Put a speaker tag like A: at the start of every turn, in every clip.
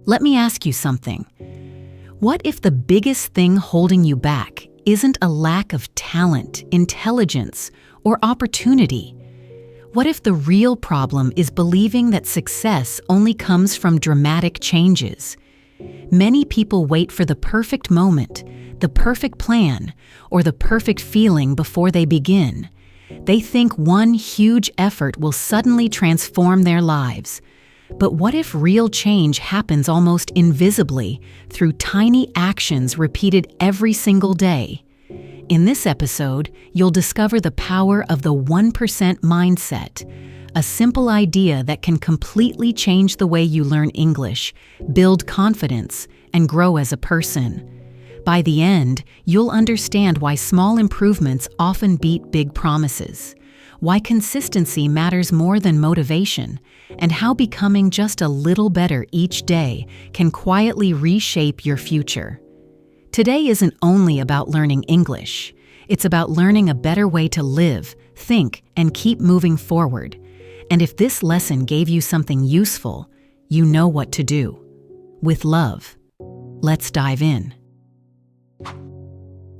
A: Let me ask you something. What if the biggest thing holding you back isn't a lack of talent, intelligence, or opportunity? What if the real problem is believing that success only comes from dramatic changes? Many people wait for the perfect moment, the perfect plan, or the perfect feeling before they begin. They think one huge effort will suddenly transform their lives. But what if real change happens almost invisibly through tiny actions repeated every single day? In this episode, you'll discover the power of the 1% mindset, a simple idea that can completely change the way you learn English, build confidence, and grow as a person. By the end, you'll understand why small improvements often beat big promises, why consistency matters more than motivation, and how becoming just a little better each day can quietly reshape your future. Today isn't only about learning English. It's about learning a better way to live, think, and keep moving forward. And if this lesson gave you something useful, you know what to do. With love, let's dive in.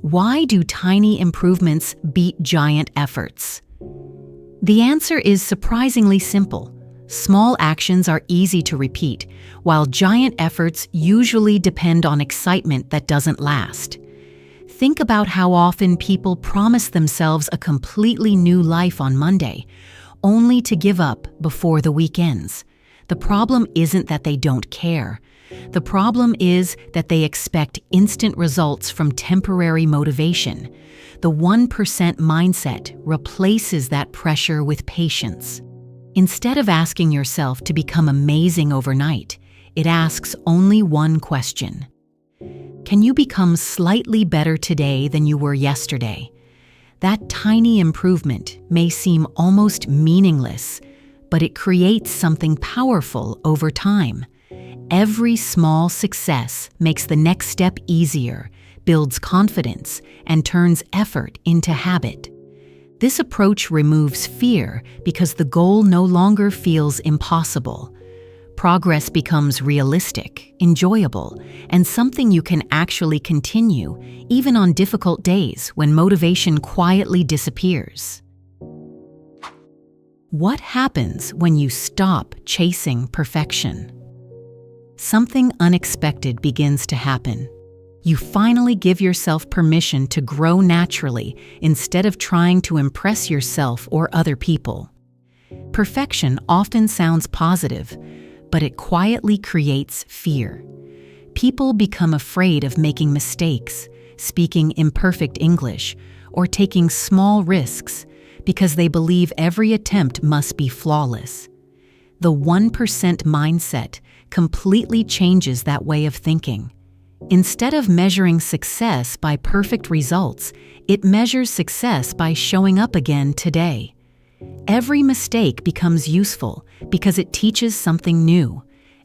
A: Why do tiny improvements beat giant efforts? The answer is surprisingly simple. Small actions are easy to repeat, while giant efforts usually depend on excitement that doesn't last. Think about how often people promise themselves a completely new life on Monday, only to give up before the week ends. The problem isn't that they don't care. The problem is that they expect instant results from temporary motivation. The 1% mindset replaces that pressure with patience. Instead of asking yourself to become amazing overnight, it asks only one question. Can you become slightly better today than you were yesterday? That tiny improvement may seem almost meaningless, but it creates something powerful over time. Every small success makes the next step easier, builds confidence, and turns effort into habit. This approach removes fear because the goal no longer feels impossible. Progress becomes realistic, enjoyable, and something you can actually continue, even on difficult days when motivation quietly disappears. What happens when you stop chasing perfection? Something unexpected begins to happen. You finally give yourself permission to grow naturally instead of trying to impress yourself or other people. Perfection often sounds positive, but it quietly creates fear. People become afraid of making mistakes, speaking imperfect English, or taking small risks because they believe every attempt must be flawless. The 1% mindset completely changes that way of thinking. Instead of measuring success by perfect results, it measures success by showing up again today. Every mistake becomes useful because it teaches something new.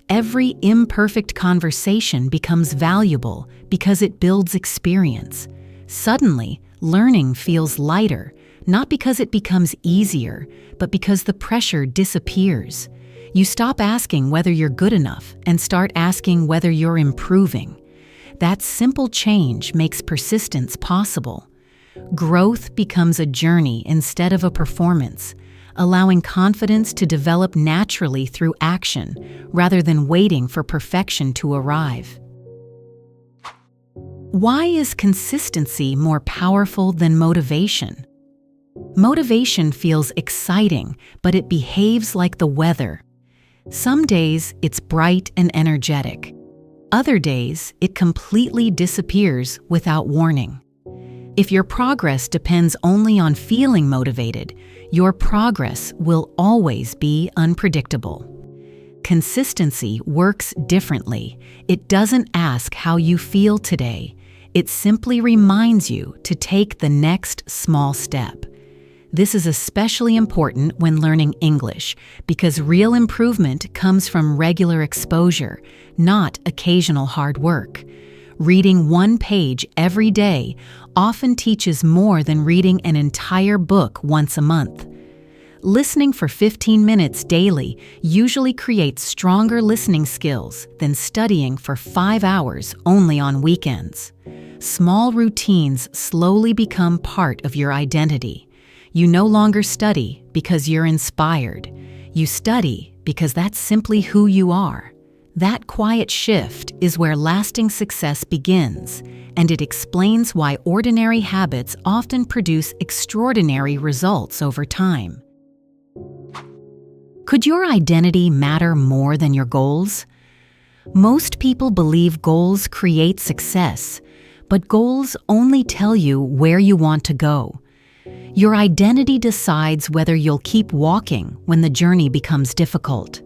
A: Every imperfect conversation becomes valuable because it builds experience. Suddenly, learning feels lighter, not because it becomes easier, but because the pressure disappears. You stop asking whether you're good enough and start asking whether you're improving. That simple change makes persistence possible. Growth becomes a journey instead of a performance, allowing confidence to develop naturally through action rather than waiting for perfection to arrive. Why is consistency more powerful than motivation? Motivation feels exciting, but it behaves like the weather. Some days it's bright and energetic. Other days it completely disappears without warning. If your progress depends only on feeling motivated, your progress will always be unpredictable. Consistency works differently. It doesn't ask how you feel today. It simply reminds you to take the next small step. This is especially important when learning English because real improvement comes from regular exposure, not occasional hard work. Reading one page every day often teaches more than reading an entire book once a month. Listening for 15 minutes daily usually creates stronger listening skills than studying for 5 hours only on weekends. Small routines slowly become part of your identity. You no longer study because you're inspired. You study because that's simply who you are. That quiet shift is where lasting success begins, and it explains why ordinary habits often produce extraordinary results over time. Could your identity matter more than your goals? Most people believe goals create success, but goals only tell you where you want to go. Your identity decides whether you'll keep walking when the journey becomes difficult.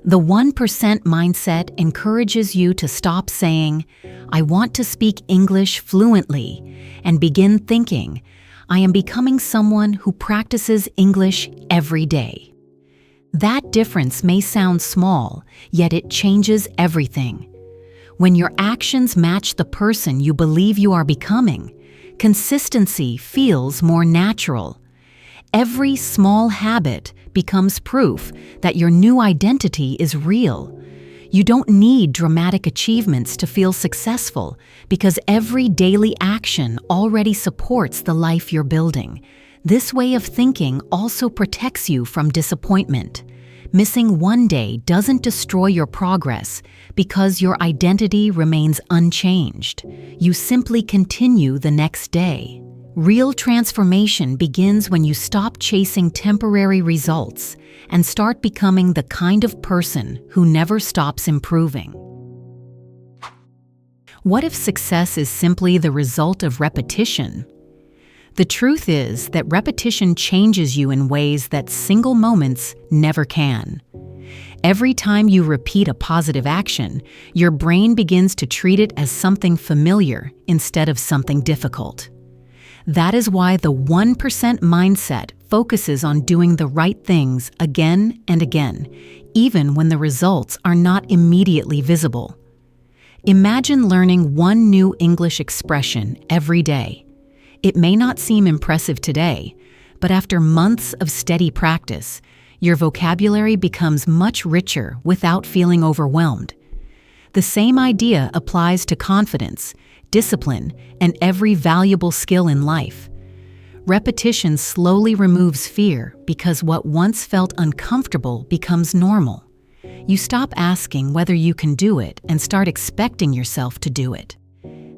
A: The 1% mindset encourages you to stop saying, "I want to speak English fluently," and begin thinking, "I am becoming someone who practices English every day." That difference may sound small, yet it changes everything. When your actions match the person you believe you are becoming, consistency feels more natural. Every small habit becomes proof that your new identity is real. You don't need dramatic achievements to feel successful because every daily action already supports the life you're building. This way of thinking also protects you from disappointment. Missing one day doesn't destroy your progress because your identity remains unchanged. You simply continue the next day. Real transformation begins when you stop chasing temporary results and start becoming the kind of person who never stops improving. What if success is simply the result of repetition? The truth is that repetition changes you in ways that single moments never can. Every time you repeat a positive action, your brain begins to treat it as something familiar instead of something difficult. That is why the 1% mindset focuses on doing the right things again and again, even when the results are not immediately visible. Imagine learning one new English expression every day. It may not seem impressive today, but after months of steady practice, your vocabulary becomes much richer without feeling overwhelmed. The same idea applies to confidence, discipline, and every valuable skill in life. Repetition slowly removes fear because what once felt uncomfortable becomes normal. You stop asking whether you can do it and start expecting yourself to do it.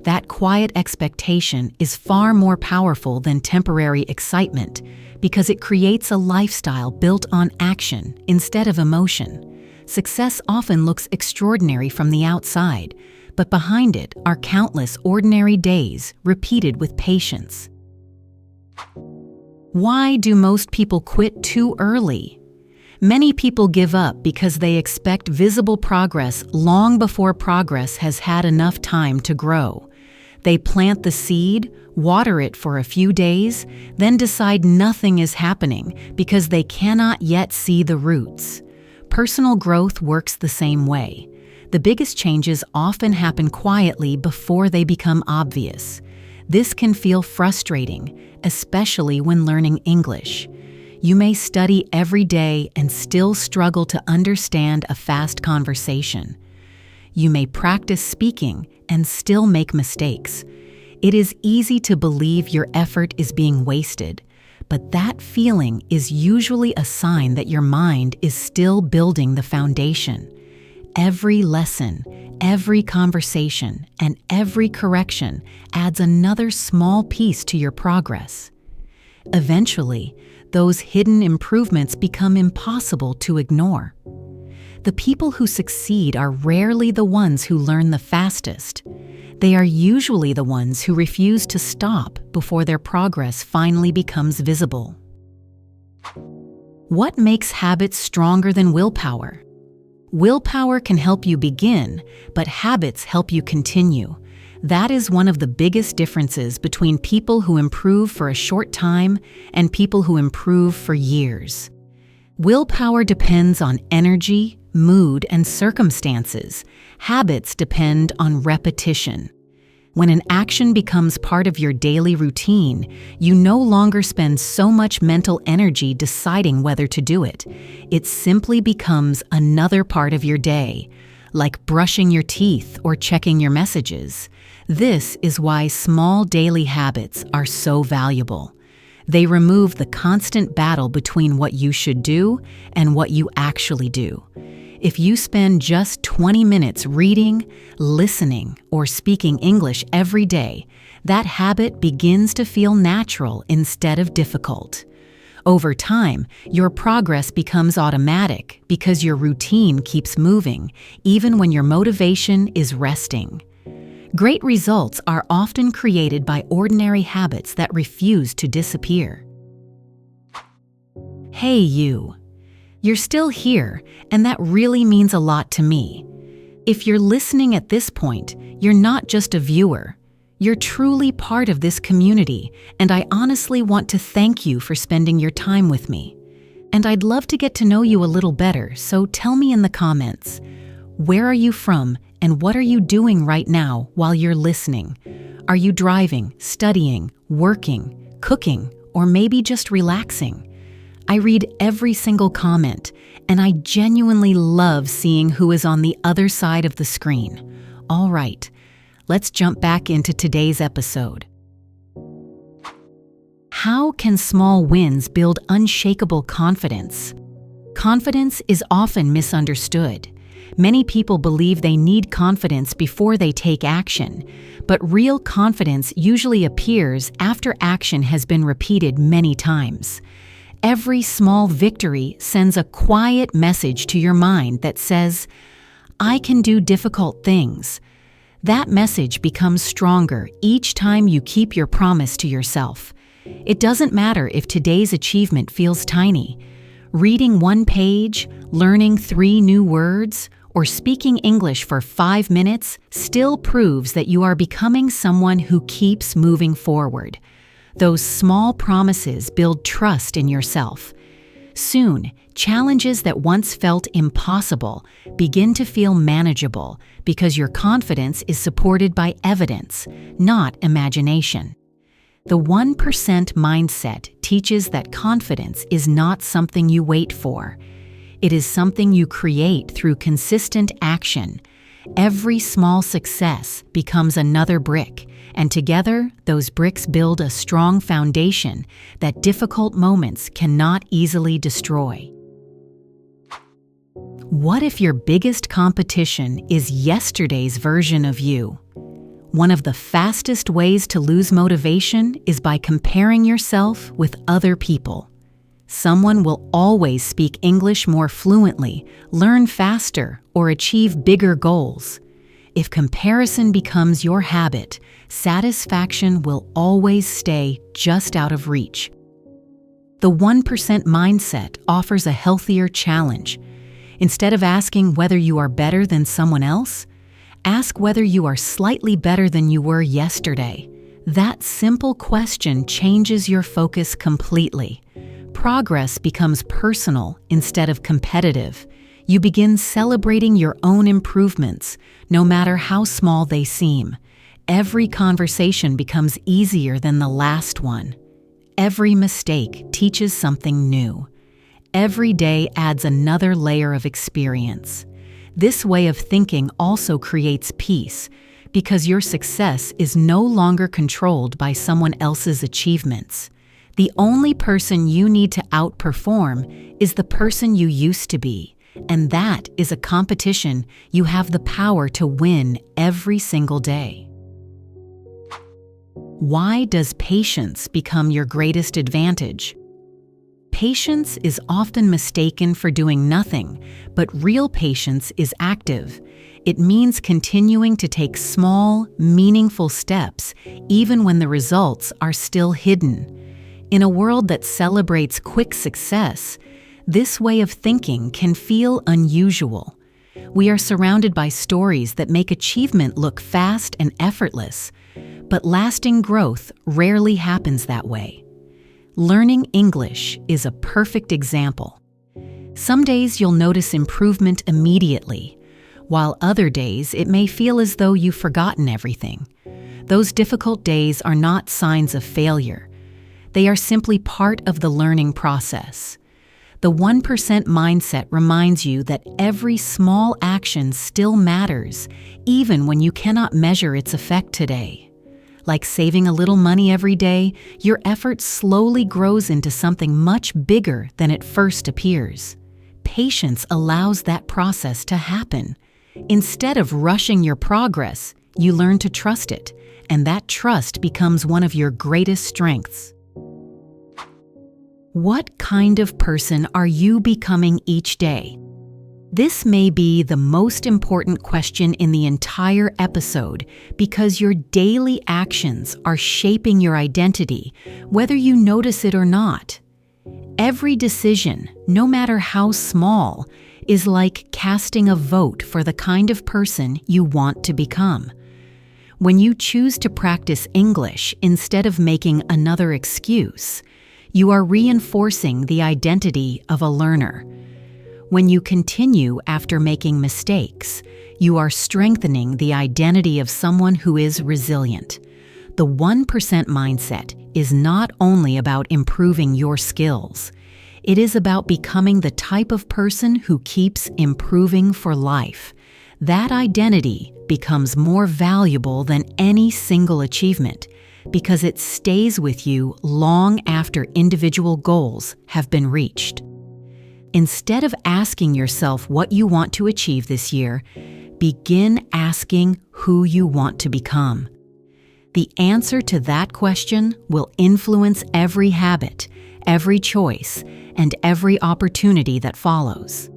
A: That quiet expectation is far more powerful than temporary excitement because it creates a lifestyle built on action instead of emotion. Success often looks extraordinary from the outside, but behind it are countless ordinary days repeated with patience. Why do most people quit too early? Many people give up because they expect visible progress long before progress has had enough time to grow. They plant the seed, water it for a few days, then decide nothing is happening because they cannot yet see the roots. Personal growth works the same way. The biggest changes often happen quietly before they become obvious. This can feel frustrating, especially when learning English. You may study every day and still struggle to understand a fast conversation. You may practice speaking and still make mistakes. It is easy to believe your effort is being wasted, but that feeling is usually a sign that your mind is still building the foundation. Every lesson, every conversation, and every correction adds another small piece to your progress. Eventually, those hidden improvements become impossible to ignore. The people who succeed are rarely the ones who learn the fastest. They are usually the ones who refuse to stop before their progress finally becomes visible. What makes habits stronger than willpower? Willpower can help you begin, but habits help you continue. That is one of the biggest differences between people who improve for a short time and people who improve for years. Willpower depends on energy, mood, and circumstances. Habits depend on repetition. When an action becomes part of your daily routine, you no longer spend so much mental energy deciding whether to do it. It simply becomes another part of your day, like brushing your teeth or checking your messages. This is why small daily habits are so valuable. They remove the constant battle between what you should do and what you actually do. If you spend just 20 minutes reading, listening, or speaking English every day, that habit begins to feel natural instead of difficult. Over time, your progress becomes automatic because your routine keeps moving, even when your motivation is resting. Great results are often created by ordinary habits that refuse to disappear. Hey you! You're still here, and that really means a lot to me. If you're listening at this point, you're not just a viewer. You're truly part of this community, and I honestly want to thank you for spending your time with me. And I'd love to get to know you a little better, so tell me in the comments. Where are you from, and what are you doing right now while you're listening? Are you driving, studying, working, cooking, or maybe just relaxing? I read every single comment, and I genuinely love seeing who is on the other side of the screen. All right, let's jump back into today's episode. How can small wins build unshakable confidence? Confidence is often misunderstood. Many people believe they need confidence before they take action, but real confidence usually appears after action has been repeated many times. Every small victory sends a quiet message to your mind that says, "I can do difficult things." That message becomes stronger each time you keep your promise to yourself. It doesn't matter if today's achievement feels tiny. Reading one page, learning 3 new words, or speaking English for 5 minutes still proves that you are becoming someone who keeps moving forward. Those small promises build trust in yourself. Soon, challenges that once felt impossible begin to feel manageable because your confidence is supported by evidence, not imagination. The 1% mindset teaches that confidence is not something you wait for. It is something you create through consistent action. Every small success becomes another brick, and together, those bricks build a strong foundation that difficult moments cannot easily destroy. What if your biggest competition is yesterday's version of you? One of the fastest ways to lose motivation is by comparing yourself with other people. Someone will always speak English more fluently, learn faster, or achieve bigger goals. If comparison becomes your habit, satisfaction will always stay just out of reach. The 1% mindset offers a healthier challenge. Instead of asking whether you are better than someone else, ask whether you are slightly better than you were yesterday. That simple question changes your focus completely. Progress becomes personal instead of competitive. You begin celebrating your own improvements, no matter how small they seem. Every conversation becomes easier than the last one. Every mistake teaches something new. Every day adds another layer of experience. This way of thinking also creates peace, because your success is no longer controlled by someone else's achievements. The only person you need to outperform is the person you used to be, and that is a competition you have the power to win every single day. Why does patience become your greatest advantage? Patience is often mistaken for doing nothing, but real patience is active. It means continuing to take small, meaningful steps, even when the results are still hidden. In a world that celebrates quick success, this way of thinking can feel unusual. We are surrounded by stories that make achievement look fast and effortless, but lasting growth rarely happens that way. Learning English is a perfect example. Some days you'll notice improvement immediately, while other days it may feel as though you've forgotten everything. Those difficult days are not signs of failure. They are simply part of the learning process. The 1% mindset reminds you that every small action still matters, even when you cannot measure its effect today. Like saving a little money every day, your effort slowly grows into something much bigger than it first appears. Patience allows that process to happen. Instead of rushing your progress, you learn to trust it, and that trust becomes one of your greatest strengths. What kind of person are you becoming each day? This may be the most important question in the entire episode because your daily actions are shaping your identity, whether you notice it or not. Every decision, no matter how small, is like casting a vote for the kind of person you want to become. When you choose to practice English instead of making another excuse, you are reinforcing the identity of a learner. When you continue after making mistakes, you are strengthening the identity of someone who is resilient. The 1% mindset is not only about improving your skills, it is about becoming the type of person who keeps improving for life. That identity becomes more valuable than any single achievement because it stays with you long after individual goals have been reached. Instead of asking yourself what you want to achieve this year, begin asking who you want to become. The answer to that question will influence every habit, every choice, and every opportunity that follows.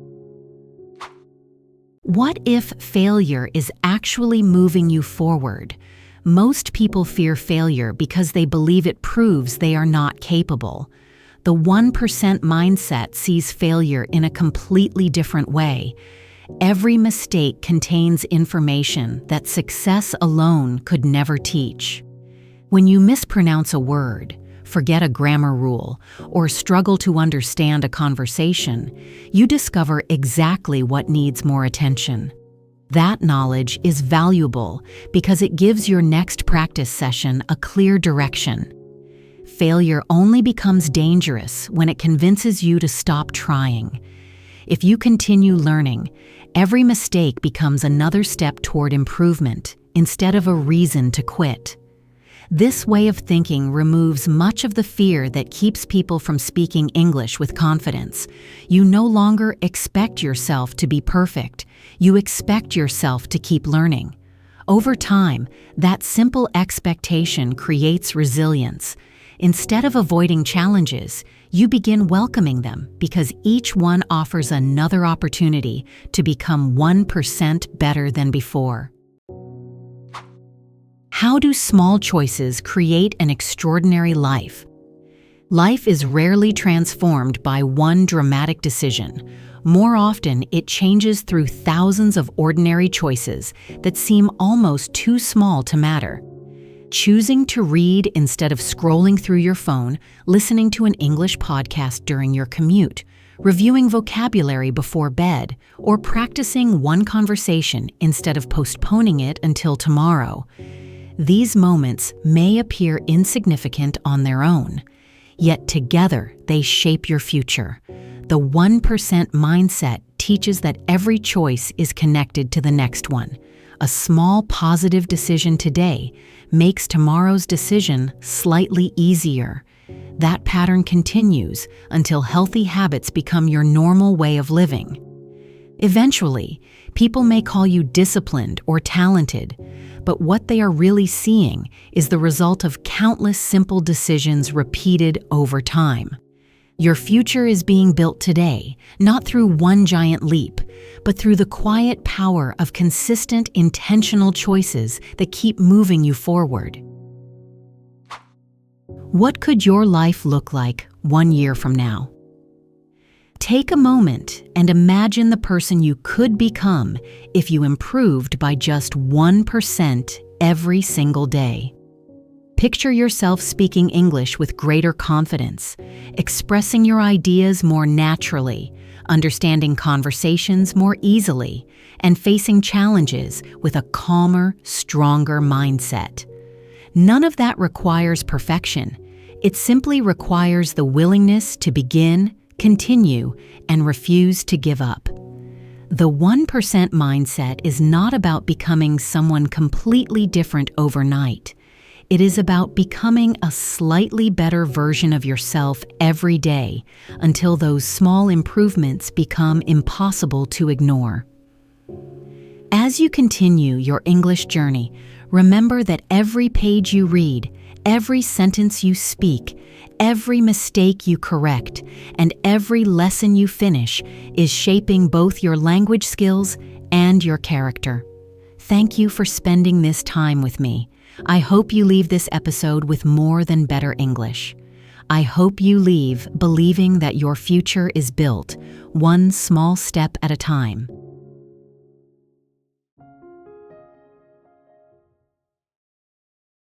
A: What if failure is actually moving you forward? Most people fear failure because they believe it proves they are not capable. The 1% mindset sees failure in a completely different way. Every mistake contains information that success alone could never teach. When you mispronounce a word, forget a grammar rule, or struggle to understand a conversation, you discover exactly what needs more attention. That knowledge is valuable because it gives your next practice session a clear direction. Failure only becomes dangerous when it convinces you to stop trying. If you continue learning, every mistake becomes another step toward improvement instead of a reason to quit. This way of thinking removes much of the fear that keeps people from speaking English with confidence. You no longer expect yourself to be perfect. You expect yourself to keep learning. Over time, that simple expectation creates resilience. Instead of avoiding challenges, you begin welcoming them because each one offers another opportunity to become 1% better than before. How do small choices create an extraordinary life? Life is rarely transformed by one dramatic decision. More often, it changes through thousands of ordinary choices that seem almost too small to matter. Choosing to read instead of scrolling through your phone, listening to an English podcast during your commute, reviewing vocabulary before bed, or practicing one conversation instead of postponing it until tomorrow. These moments may appear insignificant on their own, yet together they shape your future. The 1% mindset teaches that every choice is connected to the next one. A small positive decision today makes tomorrow's decision slightly easier. That pattern continues until healthy habits become your normal way of living. Eventually, people may call you disciplined or talented, but what they are really seeing is the result of countless simple decisions repeated over time. Your future is being built today, not through one giant leap, but through the quiet power of consistent, intentional choices that keep moving you forward. What could your life look like 1 year from now? Take a moment and imagine the person you could become if you improved by just 1% every single day. Picture yourself speaking English with greater confidence, expressing your ideas more naturally, understanding conversations more easily, and facing challenges with a calmer, stronger mindset. None of that requires perfection. It simply requires the willingness to begin, continue, and refuse to give up. The 1% mindset is not about becoming someone completely different overnight. It is about becoming a slightly better version of yourself every day until those small improvements become impossible to ignore. As you continue your English journey, remember that every page you read, every sentence you speak, every mistake you correct, and every lesson you finish is shaping both your language skills and your character. Thank you for spending this time with me. I hope you leave this episode with more than better English. I hope you leave believing that your future is built, one small step at a time.